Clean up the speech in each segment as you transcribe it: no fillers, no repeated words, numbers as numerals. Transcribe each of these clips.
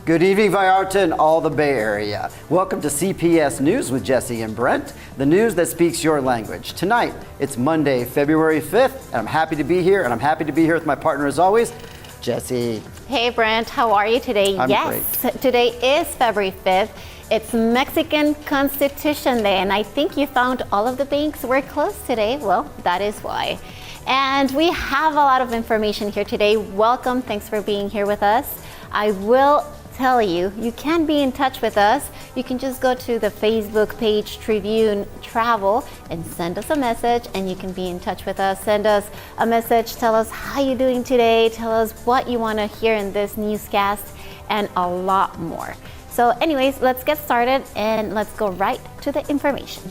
Good evening, Vallarta and all the Bay Area. Welcome to CPS News with Jessy and Brent, the news that speaks your language. Tonight, it's Monday, February 5th, and I'm happy to be here, and I'm happy to be here with my partner as always, Jessy. Hey Brent, how are you today? I'm yes, great. Today is February 5th. It's Mexican Constitution Day, and I think you found all of the banks were closed today. Well, that is why. And we have a lot of information here today. Welcome, thanks for being here with us. I will tell you, you can be in touch with us. You can just go to the Facebook page Tribune Travel and send us a message, and you can be in touch with us. Send us a message, tell us how you're doing today, tell us what you want to hear in this newscast, and a lot more. So anyways, let's get started and let's go right to the information.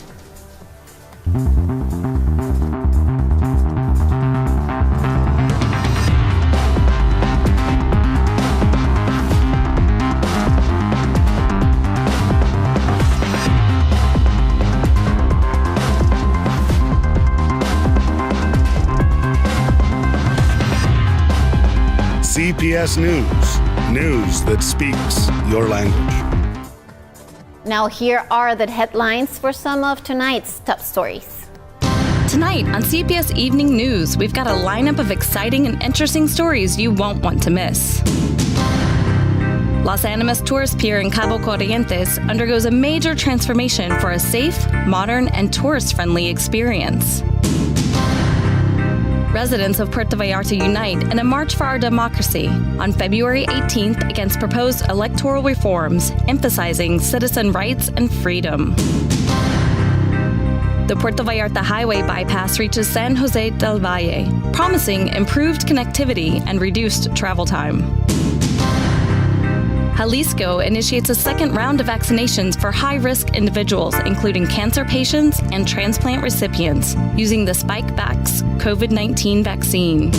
CPS News that speaks your language. Now here are the headlines for some of tonight's top stories. Tonight on CPS Evening News, we've got a lineup of exciting and interesting stories you won't want to miss. Los Animas Tourist Pier in Cabo Corrientes undergoes a major transformation for a safe, modern, and tourist-friendly experience. Residents of Puerto Vallarta unite in a March for Our Democracy on February 18th against proposed electoral reforms, emphasizing citizen rights and freedom. The Puerto Vallarta highway bypass reaches San Jose del Valle, promising improved connectivity and reduced travel time. Jalisco initiates a second round of vaccinations for high-risk individuals, including cancer patients and transplant recipients, using the Spikevax COVID-19 vaccine.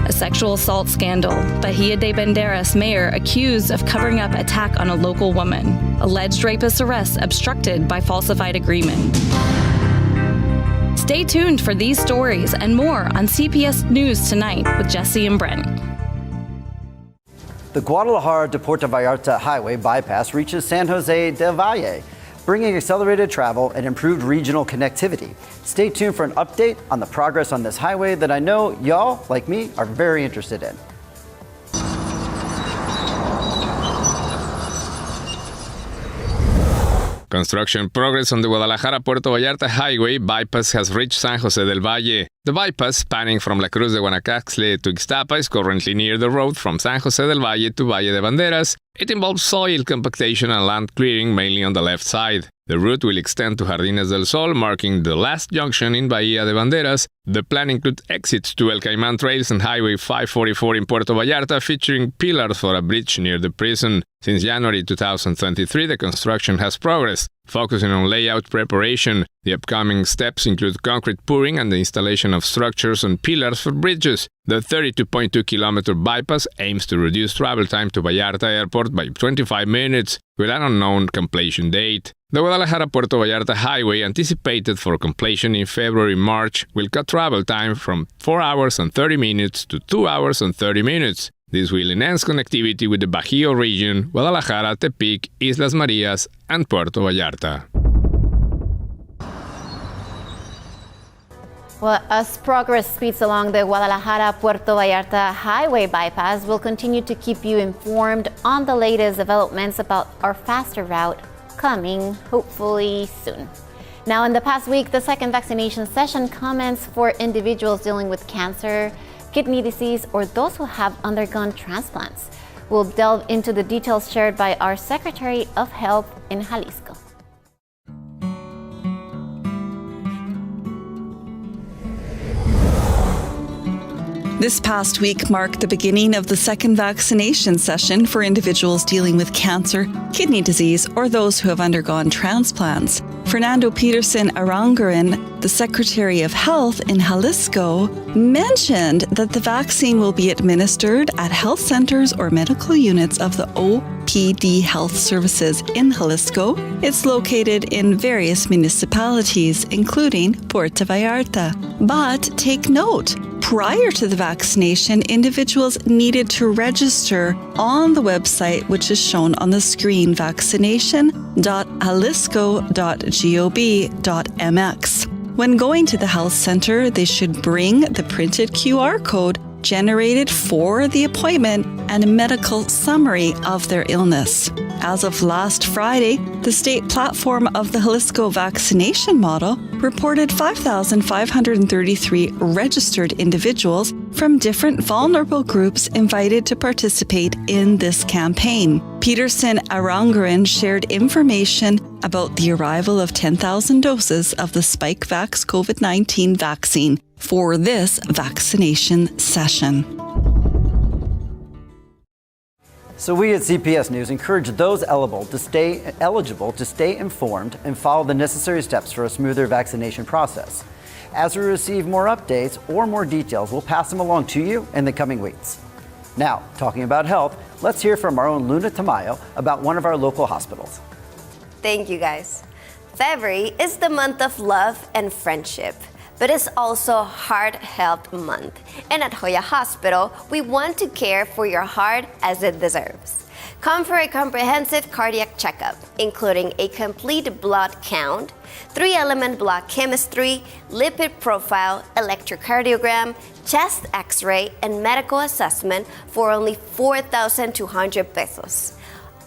A sexual assault scandal. Bahía de Banderas mayor accused of covering up attack on a local woman. Alleged rapist arrest obstructed by falsified agreement. Stay tuned for these stories and more on CPS News Tonight with Jessy and Brent. The Guadalajara to Puerto Vallarta highway bypass reaches San Jose del Valle, bringing accelerated travel and improved regional connectivity. Stay tuned for an update on the progress on this highway that I know y'all, like me, are very interested in. Construction progress on the Guadalajara-Puerto Vallarta highway bypass has reached San Jose del Valle. The bypass, spanning from La Cruz de Guanacaste to Ixtapa, is currently near the road from San Jose del Valle to Valle de Banderas. It involves soil compactation and land clearing, mainly on the left side. The route will extend to Jardines del Sol, marking the last junction in Bahía de Banderas. The plan includes exits to El Caimán Trails and Highway 544 in Puerto Vallarta, featuring pillars for a bridge near the prison. Since January 2023, the construction has progressed, focusing on layout preparation. The upcoming steps include concrete pouring and the installation of structures and pillars for bridges. The 32.2-kilometer bypass aims to reduce travel time to Vallarta Airport by 25 minutes, with an unknown completion date. The Guadalajara-Puerto Vallarta highway, anticipated for completion in February-March, will cut travel time from 4 hours and 30 minutes to 2 hours and 30 minutes. This will enhance connectivity with the Bahía region, Guadalajara, Tepic, Islas Marías, and Puerto Vallarta. Well, as progress speeds along the Guadalajara-Puerto Vallarta highway bypass, we'll continue to keep you informed on the latest developments about our faster route coming, hopefully soon. Now, in the past week, the second vaccination session commenced for individuals dealing with cancer, kidney disease, or those who have undergone transplants. We'll delve into the details shared by our Secretary of Health in Jalisco. This past week marked the beginning of the second vaccination session for individuals dealing with cancer, kidney disease, or those who have undergone transplants. Fernando Peterson Aranguren, the Secretary of Health in Jalisco, mentioned that the vaccine will be administered at health centers or medical units of the OPD Health Services in Jalisco. It's located in various municipalities, including Puerto Vallarta. But take note, Prior to the vaccination, individuals needed to register on the website, which is shown on the screen, vaccination.jalisco.gov.mx. When going to the health center, they should bring the printed QR code generated for the appointment and a medical summary of their illness. As of last Friday, the state platform of the Jalisco vaccination model reported 5,533 registered individuals from different vulnerable groups invited to participate in this campaign. Peterson Aranguren shared information about the arrival of 10,000 doses of the Spikevax COVID-19 vaccine for this vaccination session. So we at CPS News encourage those eligible to stay informed and follow the necessary steps for a smoother vaccination process. As we receive more updates or more details, we'll pass them along to you in the coming weeks. Now, talking about health, let's hear from our own Luna Tamayo about one of our local hospitals. Thank you, guys. February is the month of love and friendship, but it's also Heart Health Month. And at Hoya Hospital, we want to care for your heart as it deserves. Come for a comprehensive cardiac checkup, including a complete blood count, 3-element blood chemistry, lipid profile, electrocardiogram, chest x-ray, and medical assessment for only 4,200 pesos.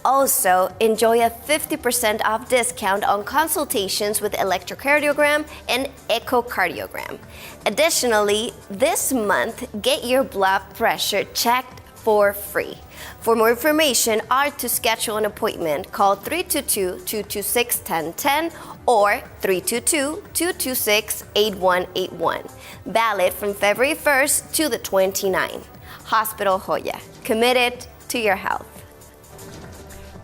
Also, enjoy a 50% off discount on consultations with electrocardiogram and echocardiogram. Additionally, this month, get your blood pressure checked for free. For more information or to schedule an appointment, call 322-226-1010 or 322-226-8181. Valid from February 1st to the 29th. Hospital Hoya, committed to your health.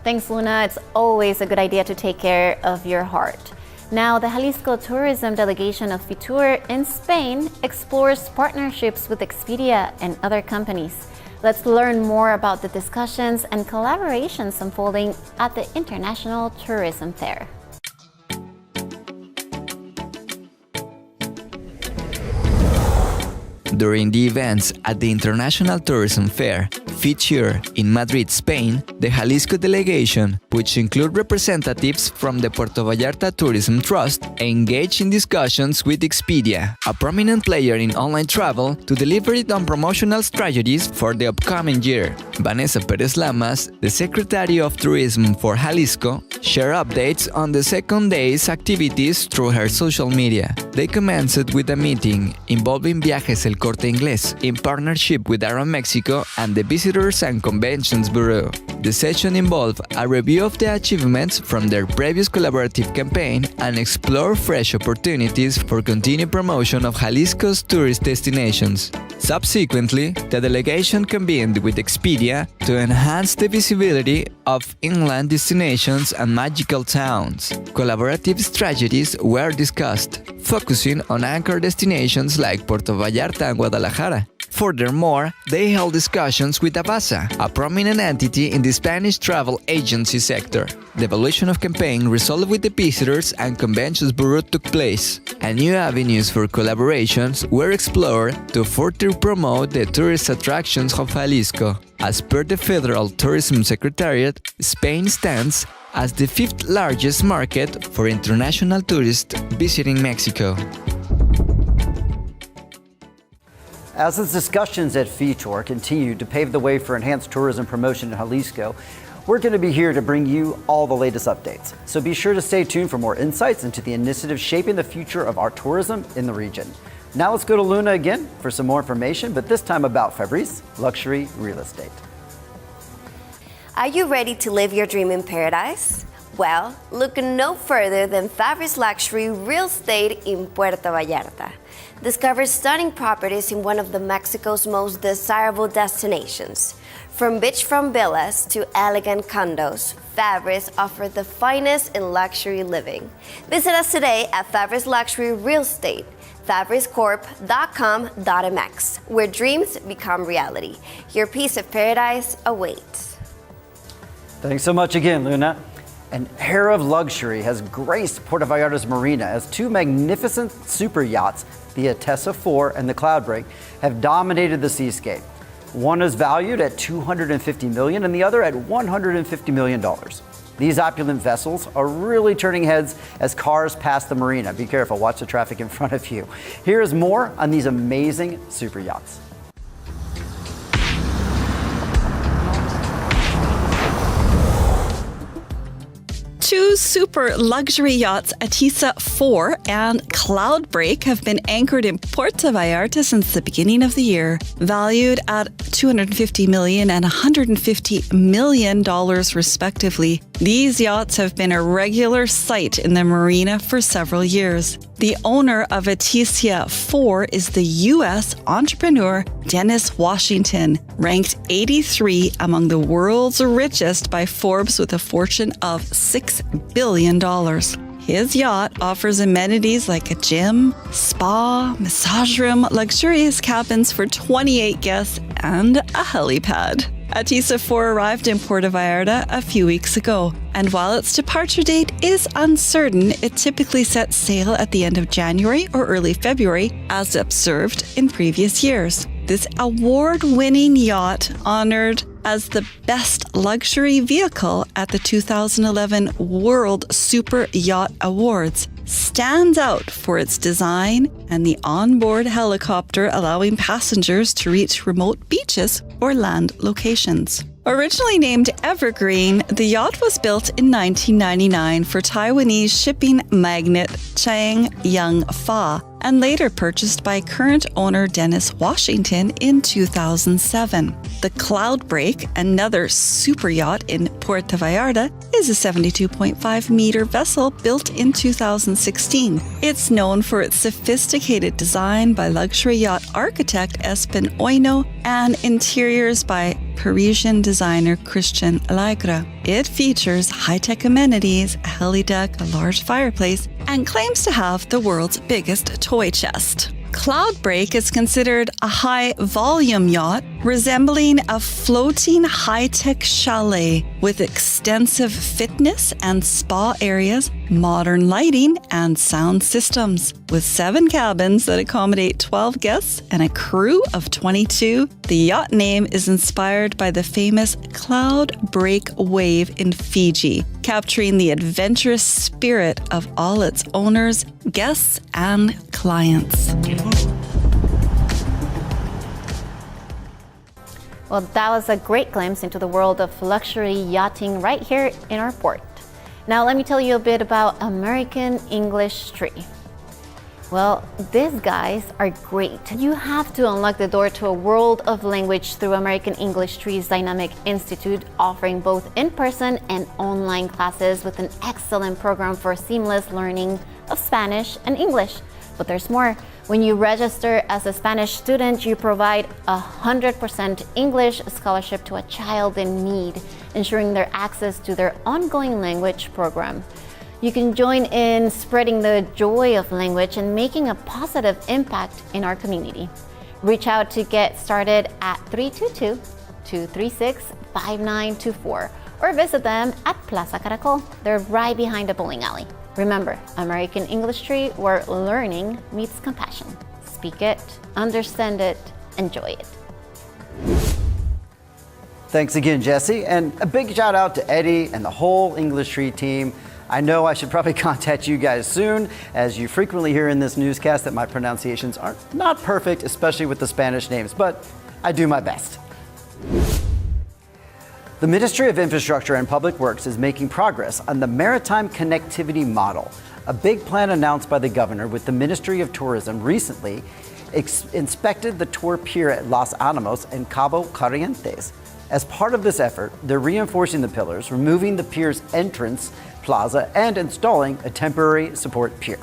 Thanks, Luna. It's always a good idea to take care of your heart. Now, the Jalisco Tourism Delegation of Fitur in Spain explores partnerships with Expedia and other companies. Let's learn more about the discussions and collaborations unfolding at the International Tourism Fair. During the events at the International Tourism Fair, Fitur in Madrid, Spain, the Jalisco delegation, which include representatives from the Puerto Vallarta Tourism Trust, engaged in discussions with Expedia, a prominent player in online travel, to deliver it on promotional strategies for the upcoming year. Vanessa Perez Lamas, the Secretary of Tourism for Jalisco, shared updates on the second day's activities through her social media. They commenced with a meeting involving Viajes El Corte Inglés in partnership with Aeromexico and the Visitors and Conventions Bureau. The session involved a review of the achievements from their previous collaborative campaign and explore fresh opportunities for continued promotion of Jalisco's tourist destinations. Subsequently, the delegation convened with Expedia to enhance the visibility of inland destinations and magical towns. Collaborative strategies were discussed, focusing on anchor destinations like Puerto Vallarta and Guadalajara. Furthermore, they held discussions with Avasa, a prominent entity in the Spanish travel agency sector. The evaluation of campaign resolved with the Visitors and Conventions Bureau took place, and new avenues for collaborations were explored to further promote the tourist attractions of Jalisco. As per the Federal Tourism Secretariat, Spain stands as the fifth largest market for international tourists visiting Mexico. As the discussions at Fitur continue to pave the way for enhanced tourism promotion in Jalisco, we're going to be here to bring you all the latest updates. So be sure to stay tuned for more insights into the initiatives shaping the future of our tourism in the region. Now let's go to Luna again for some more information, but this time about Fabry's Luxury Real Estate. Are you ready to live your dream in paradise? Well, look no further than Fabry's Luxury Real Estate in Puerto Vallarta. Discover stunning properties in one of Mexico's most desirable destinations. From beachfront villas to elegant condos, Fabry's offers the finest in luxury living. Visit us today at Fabry's Luxury Real Estate, fabryscorp.com.mx, where dreams become reality. Your piece of paradise awaits. Thanks so much again, Luna. An era of luxury has graced Puerto Vallarta's marina as two magnificent super yachts, the Atessa 4 and the Cloudbreak, have dominated the seascape. One is valued at $250 million and the other at $150 million. These opulent vessels are really turning heads as cars pass the marina. Be careful, watch the traffic in front of you. Here is more on these amazing super yachts. Two super luxury yachts, Atessa 4 and Cloudbreak, have been anchored in Puerto Vallarta since the beginning of the year, valued at $250 million and $150 million respectively. These yachts have been a regular sight in the marina for several years. The owner of Atessa 4 is the U.S. entrepreneur Dennis Washington, ranked 83 among the world's richest by Forbes with a fortune of $6 billion. His yacht offers amenities like a gym, spa, massage room, luxurious cabins for 28 guests, and a helipad. Atessa 4 arrived in Puerto Vallarta a few weeks ago, and while its departure date is uncertain, it typically sets sail at the end of January or early February, as observed in previous years. This award-winning yacht, honored as the best luxury vehicle at the 2011 World Super Yacht Awards, stands out for its design and the onboard helicopter allowing passengers to reach remote beaches or land locations. Originally named Evergreen, the yacht was built in 1999 for Taiwanese shipping magnate Chang Young-fa and later purchased by current owner Dennis Washington in 2007. The Cloudbreak, another super yacht in Puerto Vallarta, is a 72.5-meter vessel built in 2016. It's known for its sophisticated design by luxury yacht architect Espen Oino and interiors by Parisian designer Christian Allegra. It features high-tech amenities, a helideck, a large fireplace, and claims to have the world's biggest toy chest. Cloudbreak is considered a high-volume yacht, resembling a floating high-tech chalet with extensive fitness and spa areas, modern lighting, and sound systems. With 7 cabins that accommodate 12 guests and a crew of 22, the yacht name is inspired by the famous Cloudbreak wave in Fiji, capturing the adventurous spirit of all its owners, guests, and clients. Well, that was a great glimpse into the world of luxury yachting right here in our port. Now, let me tell you a bit about American English Tree. Well, these guys are great. You have to unlock the door to a world of language through American English Tree's Dynamic Institute, offering both in-person and online classes with an excellent program for seamless learning of Spanish and English. But there's more. When you register as a Spanish student, you provide 100% English scholarship to a child in need, ensuring their access to their ongoing language program. You can join in spreading the joy of language and making a positive impact in our community. Reach out to get started at 322-236-5924 or visit them at Plaza Caracol. They're right behind the bowling alley. Remember, American English Tree, where learning meets compassion. Speak it, understand it, enjoy it. Thanks again, Jessy, and a big shout out to Eddie and the whole English Tree team. I know I should probably contact you guys soon, as you frequently hear in this newscast that my pronunciations are not perfect, especially with the Spanish names, but I do my best. The Ministry of Infrastructure and Public Works is making progress on the maritime connectivity model, a big plan announced by the governor with the Ministry of Tourism recently inspected the tour pier at Los Alamos and Cabo Corrientes. As part of this effort, they're reinforcing the pillars, removing the pier's entrance plaza, and installing a temporary support pier.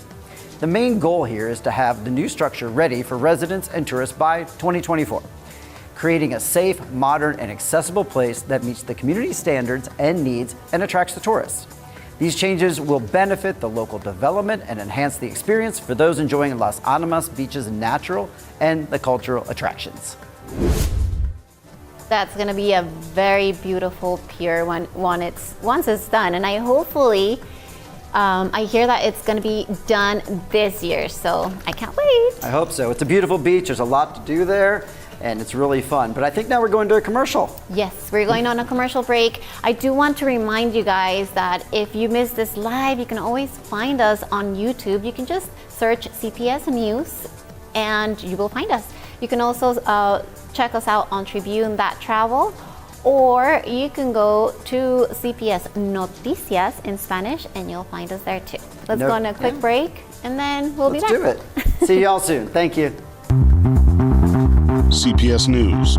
The main goal here is to have the new structure ready for residents and tourists by 2024, creating a safe, modern, and accessible place that meets the community standards and needs and attracts the tourists. These changes will benefit the local development and enhance the experience for those enjoying Los Alamos Beach's natural and the cultural attractions. That's going to be a very beautiful pier once it's done. And I hear that it's going to be done this year, so I can't wait. I hope so. It's a beautiful beach. There's a lot to do there, and it's really fun. But I think now we're going to a commercial. Yes, we're going on a commercial break. I do want to remind you guys that if you missed this live, you can always find us on YouTube. You can just search CPS News, and you will find us. You can also check us out on Tribune That Travel, or you can go to CPS Noticias in Spanish and you'll find us there too. Let's go on a quick break and then we'll be back. Let's do it. See y'all soon. Thank you. CPS News.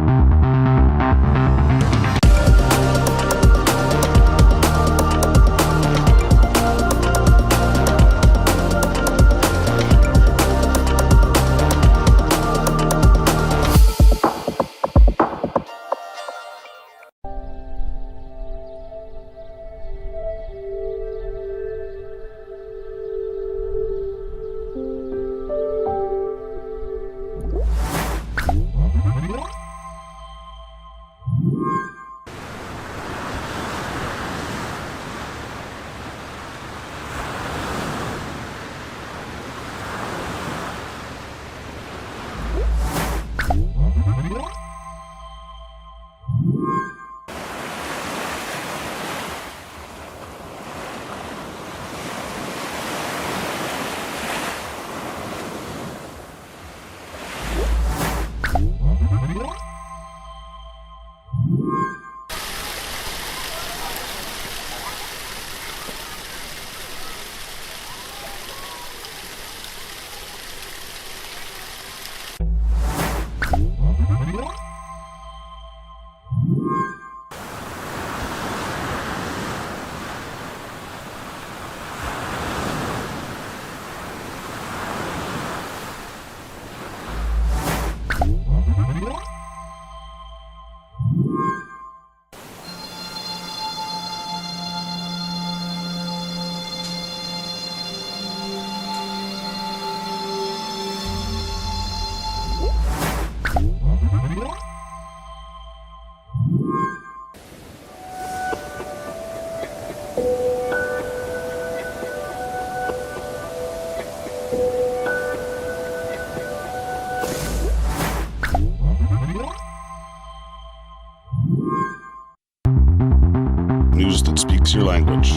News that speaks your language.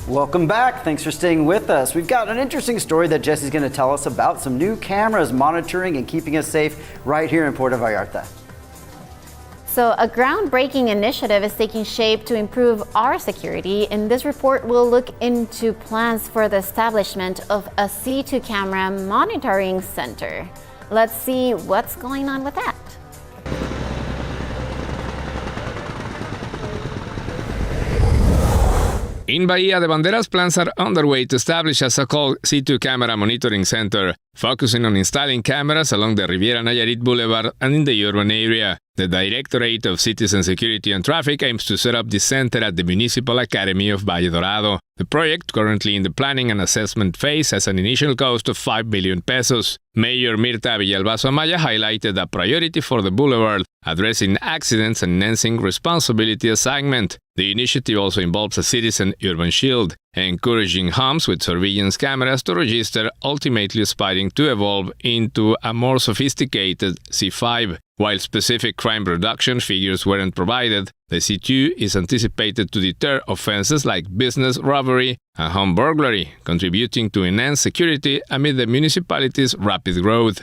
Welcome back. Thanks for staying with us. We've got an interesting story that Jesse's going to tell us about, some new cameras monitoring and keeping us safe right here in Puerto Vallarta. So a groundbreaking initiative is taking shape to improve our security, and this report will look into plans for the establishment of a C2 camera monitoring center. Let's see what's going on with that. In Bahía de Banderas, plans are underway to establish a so-called C2 camera monitoring center, focusing on installing cameras along the Riviera Nayarit Boulevard and in the urban area. The Directorate of Citizen Security and Traffic aims to set up this center at the Municipal Academy of Valle Dorado. The project, currently in the planning and assessment phase, has an initial cost of 5 billion pesos. Mayor Mirta Villalbazo Amaya highlighted a priority for the boulevard, addressing accidents and enhancing responsibility assignment. The initiative also involves a citizen urban shield, encouraging homes with surveillance cameras to register, ultimately aspiring to evolve into a more sophisticated C5. While specific crime reduction figures weren't provided, the C2 is anticipated to deter offenses like business robbery and home burglary, contributing to enhanced security amid the municipality's rapid growth.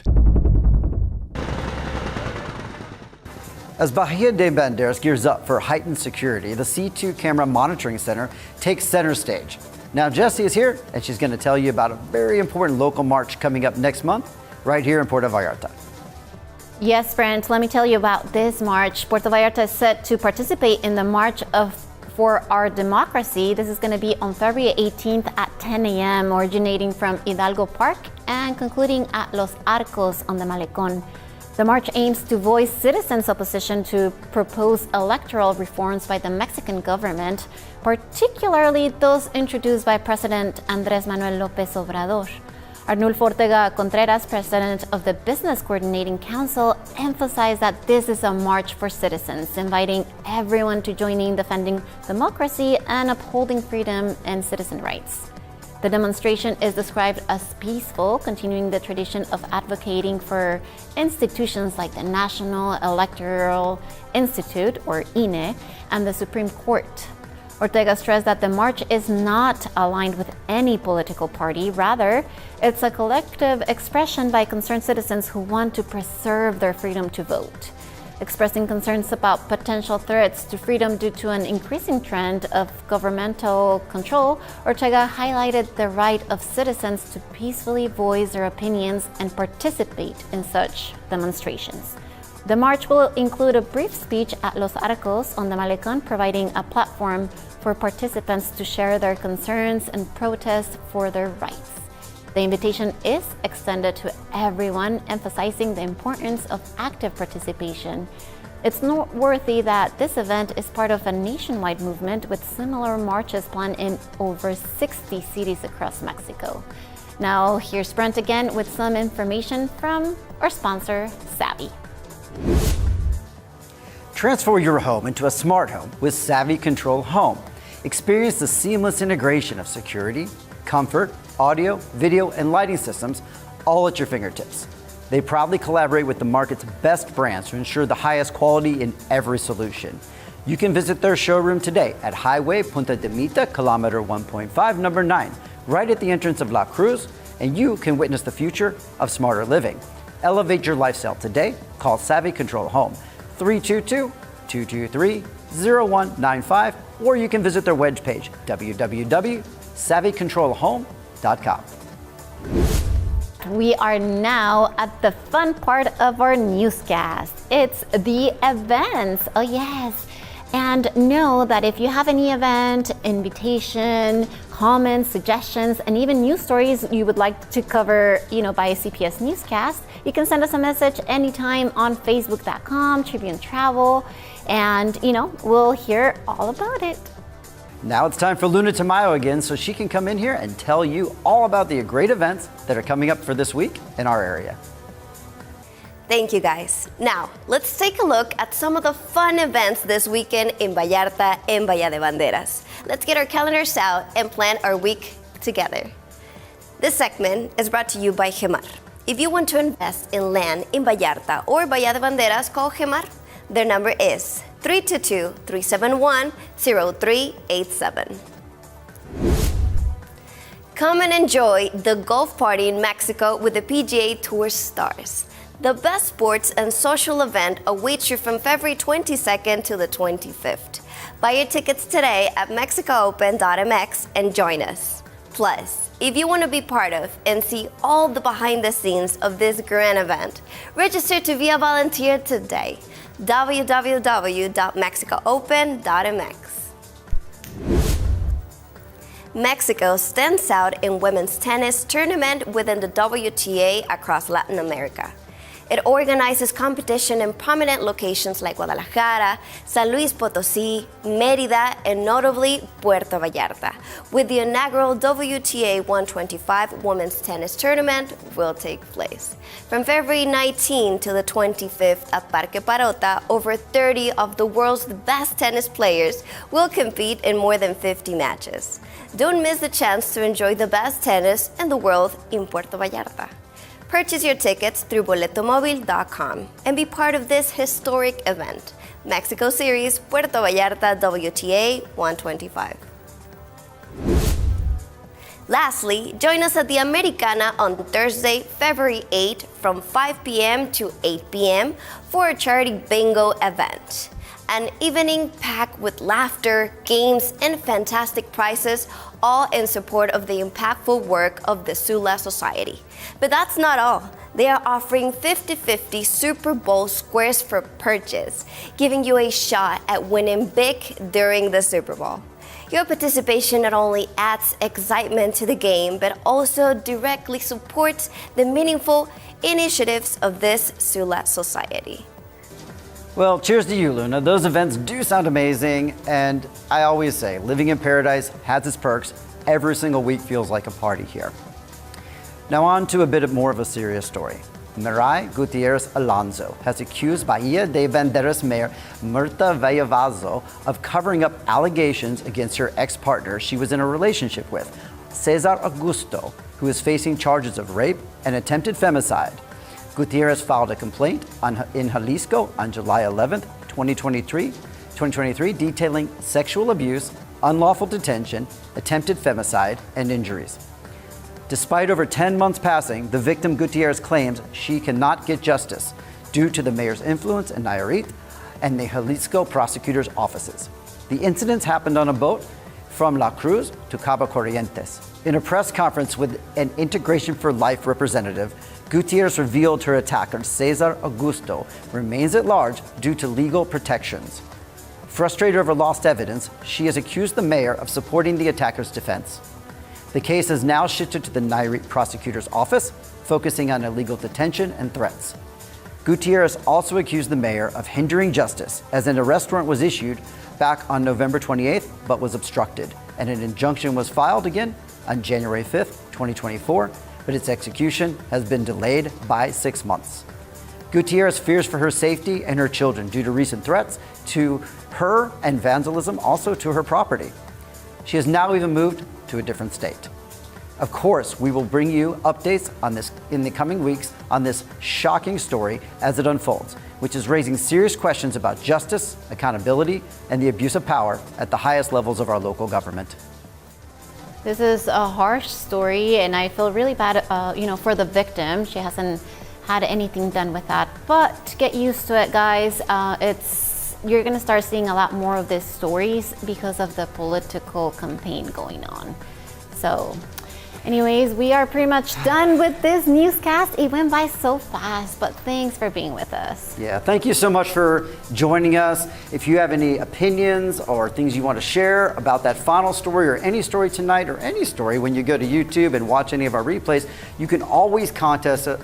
As Bahía de Banderas gears up for heightened security, the C2 Camera Monitoring Center takes center stage. Now Jessy is here, and she's going to tell you about a very important local march coming up next month, right here in Puerto Vallarta. Yes, Brent, let me tell you about this march. Puerto Vallarta is set to participate in the March for Our Democracy. This is going to be on February 18th at 10 a.m., originating from Hidalgo Park and concluding at Los Arcos on the Malecón. The march aims to voice citizens' opposition to proposed electoral reforms by the Mexican government, particularly those introduced by President Andrés Manuel López Obrador. Arnulfo Ortega Contreras, president of the Business Coordinating Council, emphasized that this is a march for citizens, inviting everyone to join in defending democracy and upholding freedom and citizen rights. The demonstration is described as peaceful, continuing the tradition of advocating for institutions like the National Electoral Institute, or INE, and the Supreme Court. Ortega stressed that the march is not aligned with any political party. Rather, it's a collective expression by concerned citizens who want to preserve their freedom to vote. Expressing concerns about potential threats to freedom due to an increasing trend of governmental control, Ortega highlighted the right of citizens to peacefully voice their opinions and participate in such demonstrations. The march will include a brief speech at Los Arcos on the Malecón, providing a platform for participants to share their concerns and protest for their rights. The invitation is extended to everyone, emphasizing the importance of active participation. It's noteworthy that this event is part of a nationwide movement with similar marches planned in over 60 cities across Mexico. Now, here's Brent again with some information from our sponsor, Savvy. Transform your home into a smart home with Savvy Control Home. Experience the seamless integration of security, comfort, audio, video, and lighting systems all at your fingertips. They proudly collaborate with the market's best brands to ensure the highest quality in every solution. You can visit their showroom today at Highway Punta de Mita, kilometer 1.5, number 9, right at the entrance of La Cruz, and you can witness the future of smarter living. Elevate your lifestyle today. Call Savvy Control Home, 322-223-0195, or you can visit their webpage, www.savvycontrolhome.com. We are now at the fun part of our newscast. It's the events. Oh, yes. And know that if you have any event, invitation, comments, suggestions, and even news stories you would like to cover, by a CPS newscast, you can send us a message anytime on Facebook.com, Tribune Travel, and, we'll hear all about it. Now it's time for Luna Tamayo again, so she can come in here and tell you all about the great events that are coming up for this week in our area. Thank you, guys. Now, let's take a look at some of the fun events this weekend in Vallarta and Bahía de Banderas. Let's get our calendars out and plan our week together. This segment is brought to you by GEMAR. If you want to invest in land in Vallarta or Bahía de Banderas, call GEMAR. Their number is 322-371-0387. Come and enjoy the golf party in Mexico with the PGA Tour stars. The best sports and social event awaits you from February 22nd to the 25th. Buy your tickets today at MexicoOpen.mx and join us. Plus, if you want to be part of and see all the behind the scenes of this grand event, register to be a volunteer today. www.mexicoopen.mx. Mexico stands out in women's tennis tournament within the WTA across Latin America. It organizes competition in prominent locations like Guadalajara, San Luis Potosí, Mérida, and notably Puerto Vallarta, with the inaugural WTA 125 Women's Tennis Tournament will take place. From February 19 to the 25th at Parque Parota, over 30 of the world's best tennis players will compete in more than 50 matches. Don't miss the chance to enjoy the best tennis in the world in Puerto Vallarta. Purchase your tickets through boletomobil.com and be part of this historic event. Mexico Series, Puerto Vallarta WTA 125. Lastly, join us at the Americana on Thursday, February 8 from 5 p.m. to 8 p.m. for a charity bingo event. An evening packed with laughter, games, and fantastic prizes, all in support of the impactful work of the Sula Society. But that's not all. They are offering 50-50 Super Bowl squares for purchase, giving you a shot at winning big during the Super Bowl. Your participation not only adds excitement to the game, but also directly supports the meaningful initiatives of this Sula Society. Well, cheers to you, Luna. Those events do sound amazing, and I always say, living in paradise has its perks. Every single week feels like a party here. Now on to a bit more of a serious story. Mirai Gutierrez Alonso has accused Bahía de Banderas Mayor Mirta Vallavazo of covering up allegations against her ex-partner she was in a relationship with, Cesar Augusto, who is facing charges of rape and attempted femicide. Gutierrez filed a complaint in Jalisco on July 11, 2023, detailing sexual abuse, unlawful detention, attempted femicide, and injuries. Despite over 10 months passing, the victim Gutierrez claims she cannot get justice due to the mayor's influence in Nayarit and the Jalisco prosecutor's offices. The incidents happened on a boat from La Cruz to Cabo Corrientes. In a press conference with an Integration for Life representative, Gutierrez revealed her attacker, Cesar Augusto, remains at large due to legal protections. Frustrated over lost evidence, she has accused the mayor of supporting the attacker's defense. The case has now shifted to the Nayarit prosecutor's office, focusing on illegal detention and threats. Gutierrez also accused the mayor of hindering justice, as an arrest warrant was issued back on November 28th, but was obstructed, and an injunction was filed again on January 5th, 2024, but its execution has been delayed by 6 months. Gutierrez fears for her safety and her children due to recent threats to her and vandalism also to her property. She has now even moved to a different state. Of course, we will bring you updates on this in the coming weeks on this shocking story as it unfolds, which is raising serious questions about justice, accountability, and the abuse of power at the highest levels of our local government. This is a harsh story, and I feel really bad, for the victim. She hasn't had anything done with that, but get used to it, guys. You're gonna start seeing a lot more of these stories because of the political campaign going on. So anyways, we are pretty much done with this newscast. It went by so fast, but thanks for being with us. Yeah, thank you so much for joining us. If you have any opinions or things you want to share about that final story or any story tonight or any story when you go to YouTube and watch any of our replays, you can always contact us on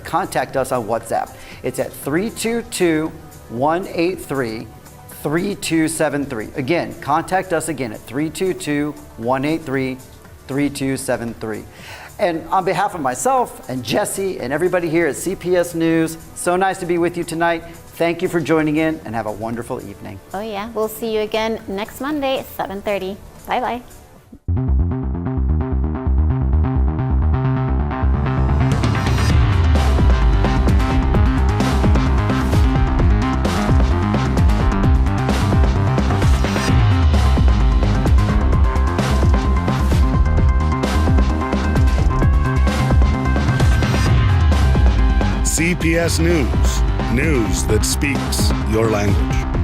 WhatsApp. It's at 322-183-3273. Again, contact us again at 322-183-3273. And on behalf of myself and Jessy and everybody here at CPS News, so nice to be with you tonight. Thank you for joining in and have a wonderful evening. Oh yeah, we'll see you again next Monday at 7:30. Bye-bye. CPS News. News that speaks your language.